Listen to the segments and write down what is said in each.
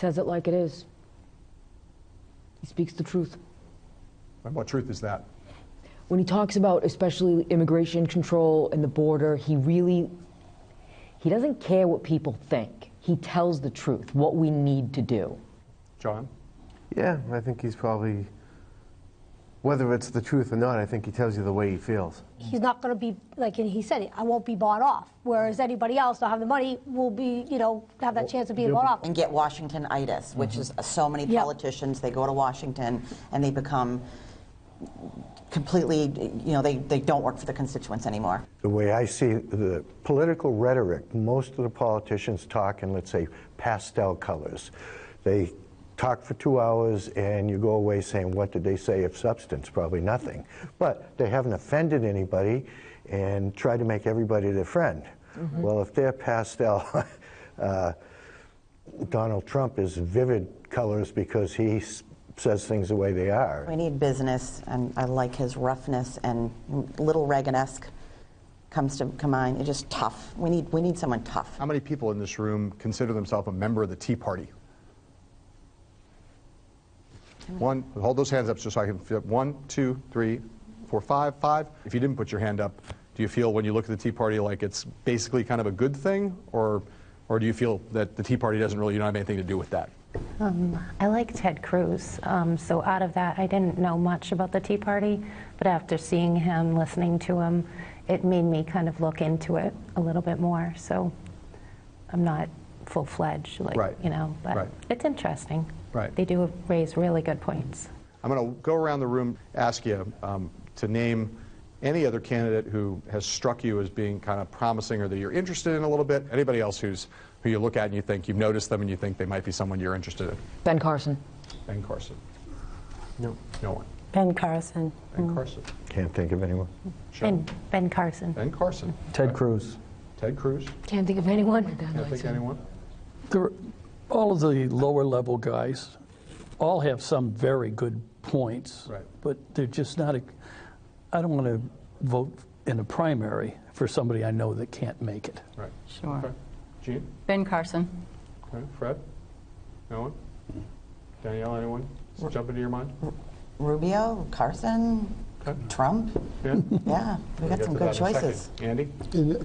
says it like it is. He speaks the truth. And what truth is that? When he talks about especially immigration control and the border, he doesn't care what people think. He tells the truth, what we need to do. John? Yeah, I think he's probably, whether it's the truth or not, I think he tells you the way he feels. He's not going to be, like he said, I won't be bought off. Whereas anybody else don't have the money will be, have that chance of being bought off. And get Washington-itis, which is so many politicians, they go to Washington and they become completely, they don't work for the constituents anymore. The way I see the political rhetoric, most of the politicians talk in, let's say, pastel colors. They talk for 2 hours and you go away saying, what did they say of substance? Probably nothing. But they haven't offended anybody and try to make everybody their friend. Well, if they're pastel, Donald Trump is vivid colors because he says things the way they are. We need business, and I like his roughness, and little Reagan-esque comes to mind. It's just tough. We need someone tough. How many people in this room consider themselves a member of the Tea Party? One, hold those hands up just so I can feel. 1, 2, 3, 4, 5, 5. If you didn't put your hand up, do you feel when you look at the Tea Party like it's basically kind of a good thing, or do you feel that the Tea Party doesn't really, you don't have anything to do with that? I like Ted Cruz, so out of that, I didn't know much about the Tea Party, but after seeing him, listening to him, it made me kind of look into it a little bit more. So I'm not full-fledged, like, but it's interesting. Right. They do raise really good points. I'm going to go around the room, ask you to name any other candidate who has struck you as being kind of promising or that you're interested in a little bit. Anybody else who you look at and you think you've noticed them and you think they might be someone you're interested in? Ben Carson. Ben Carson. No. No one. Ben Carson. Ben Carson. Can't think of anyone. Ben Carson. Ben Carson. Ted Cruz. Ted Cruz. Can't think of anyone. Can't think of anyone. All of the lower level guys all have some very good points, but they're just not I don't want to vote in a primary for somebody I know that can't make it. Right. Sure. Okay. Gene? Ben Carson. Okay. Fred? No one? Danielle, anyone jump into your mind? Rubio, Carson, Trump. Yeah. Yeah, we got some good choices. Andy?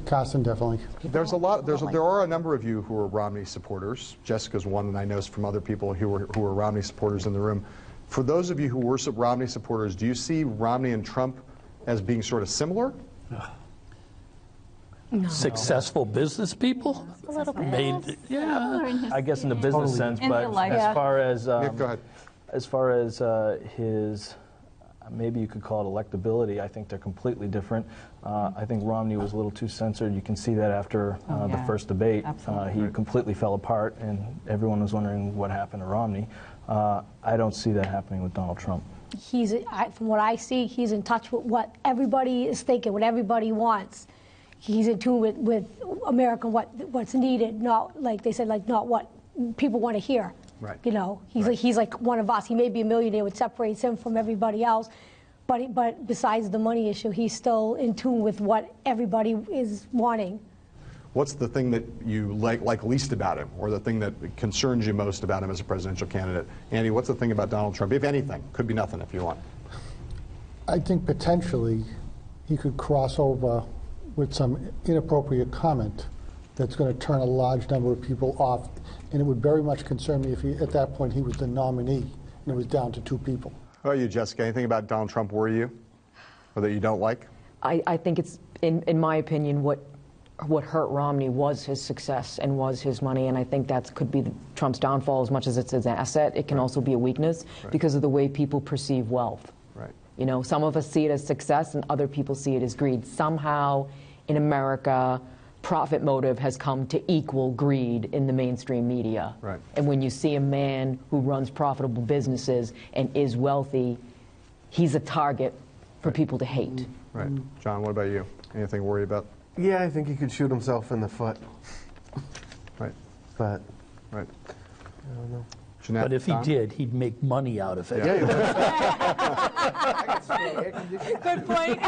Carson, definitely. There are a number of you who are Romney supporters. Jessica's one, and I know from other people who are Romney supporters in the room. For those of you who were Romney supporters, do you see Romney and Trump as being sort of similar? No. Successful business people? A little bit. I guess in the business sense, but as far as Nick, go ahead. As far as his, maybe you could call it electability, I think they're completely different. I think Romney was a little too censored. You can see that after the first debate. He completely fell apart, and everyone was wondering what happened to Romney. I don't see that happening with Donald Trump. From what I see, he's in touch with what everybody is thinking, what everybody wants. He's in tune with America, what's needed, not like they said, like not what people want to hear. Right. He's like one of us. He may be a millionaire, which separates him from everybody else, but besides the money issue, he's still in tune with what everybody is wanting. What's the thing that you like least about him, or the thing that concerns you most about him as a presidential candidate? Andy, what's the thing about Donald Trump, if anything? Could be nothing if you want. I think potentially he could cross over with some inappropriate comment that's going to turn a large number of people off. And it would very much concern me if at that point he was the nominee and it was down to 2 people. How about you, Jessica? Anything about Donald Trump worry you, or that you don't like? I think it's, in my opinion, what hurt Romney was his success and was his money, and I think that could be Trump's downfall as much as it's his asset. It can also be a weakness because of the way people perceive wealth. Right. Some of us see it as success and other people see it as greed. Somehow in America, profit motive has come to equal greed in the mainstream media. Right. And when you see a man who runs profitable businesses and is wealthy, he's a target for people to hate. Right. John, what about you? Anything to worry about? Yeah, I think he could shoot himself in the foot. Right. But right. I don't know. Jeanette, But if he Don? did, he'd make money out of it. Good point.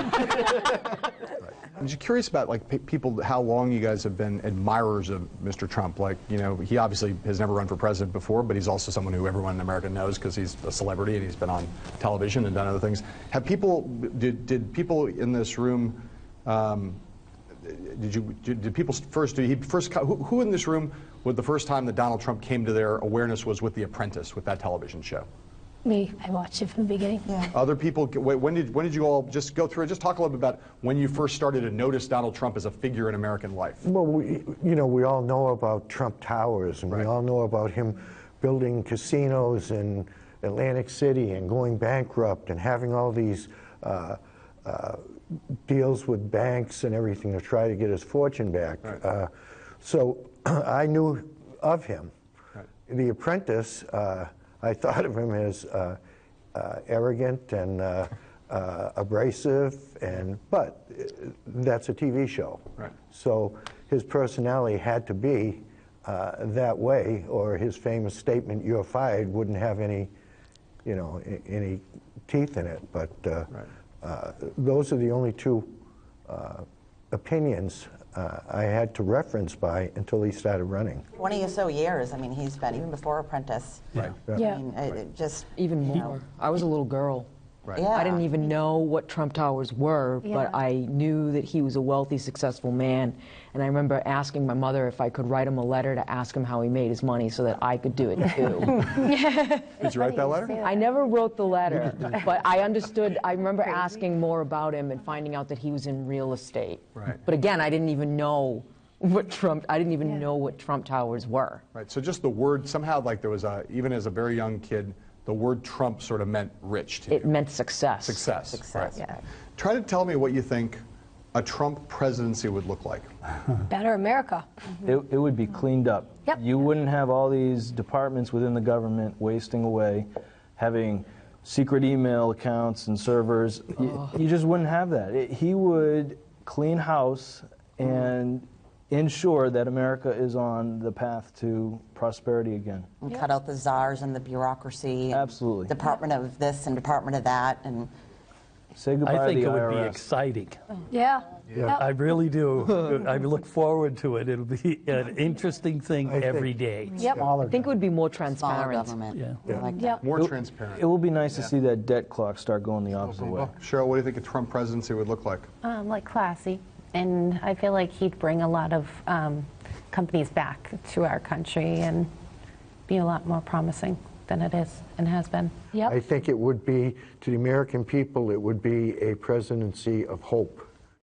I'm just curious about like people, how long you guys have been admirers of Mr. Trump. Like, you know, he obviously has never run for president before, but he's also someone who everyone in America knows because he's a celebrity and he's been on television and done other things. Have people, did people in this room, did people first, who in this room was the first time that Donald Trump came to their awareness was with The Apprentice, with that television show? Me, I watched it from the beginning. Yeah. Other people, when did you all just go through it? Just talk a little bit about when you first started to notice Donald Trump as a figure in American life. Well, we all know about Trump Towers, and we all know about him building casinos in Atlantic City and going bankrupt and having all these deals with banks and everything to try to get his fortune back. Right. So I knew of him. Right. The Apprentice, I thought of him as arrogant and abrasive, but that's a TV show. Right. So his personality had to be that way, or his famous statement, "You're fired," wouldn't have any, any teeth in it. But those are the only two opinions I had to reference by until he started running. 20 or so years. I mean, he's been, even before Apprentice. Right. Yeah. I mean, it just... Even more. I was a little girl. Right. Yeah. I didn't even know what Trump Towers were, but I knew that he was a wealthy, successful man. And I remember asking my mother if I could write him a letter to ask him how he made his money so that I could do it too. Did you write that letter? I never wrote the letter, but I understood. I remember asking more about him and finding out that he was in real estate. Right. But again, I didn't even know what Trump Towers were. Right. So just the word, somehow, like there was even as a very young kid, the word Trump sort of meant rich to you. It meant success. Success. Success. Right. Yeah. Try to tell me what you think a Trump presidency would look like. Better America. It would be cleaned up. Yep. You wouldn't have all these departments within the government wasting away, having secret email accounts and servers. You just wouldn't have that. He would clean house and ensure that America is on the path to prosperity again. And cut out the czars and the bureaucracy. Absolutely. And Department of this and Department of that. And say goodbye I think to it the would be IRS. exciting. Yeah. I really do. I look forward to it. It'll be an interesting thing every day. Yep. I think it would be more smaller transparent. government. Yeah. I like that. Yep. More transparent. It will be nice to see that debt clock start going the opposite way. Cheryl, what do you think a Trump presidency would look like? Like classy, and I feel like he'd bring a lot of companies back to our country and be a lot more promising than it is and has been. Yep. I think it would be, to the American people, it would be a presidency of hope.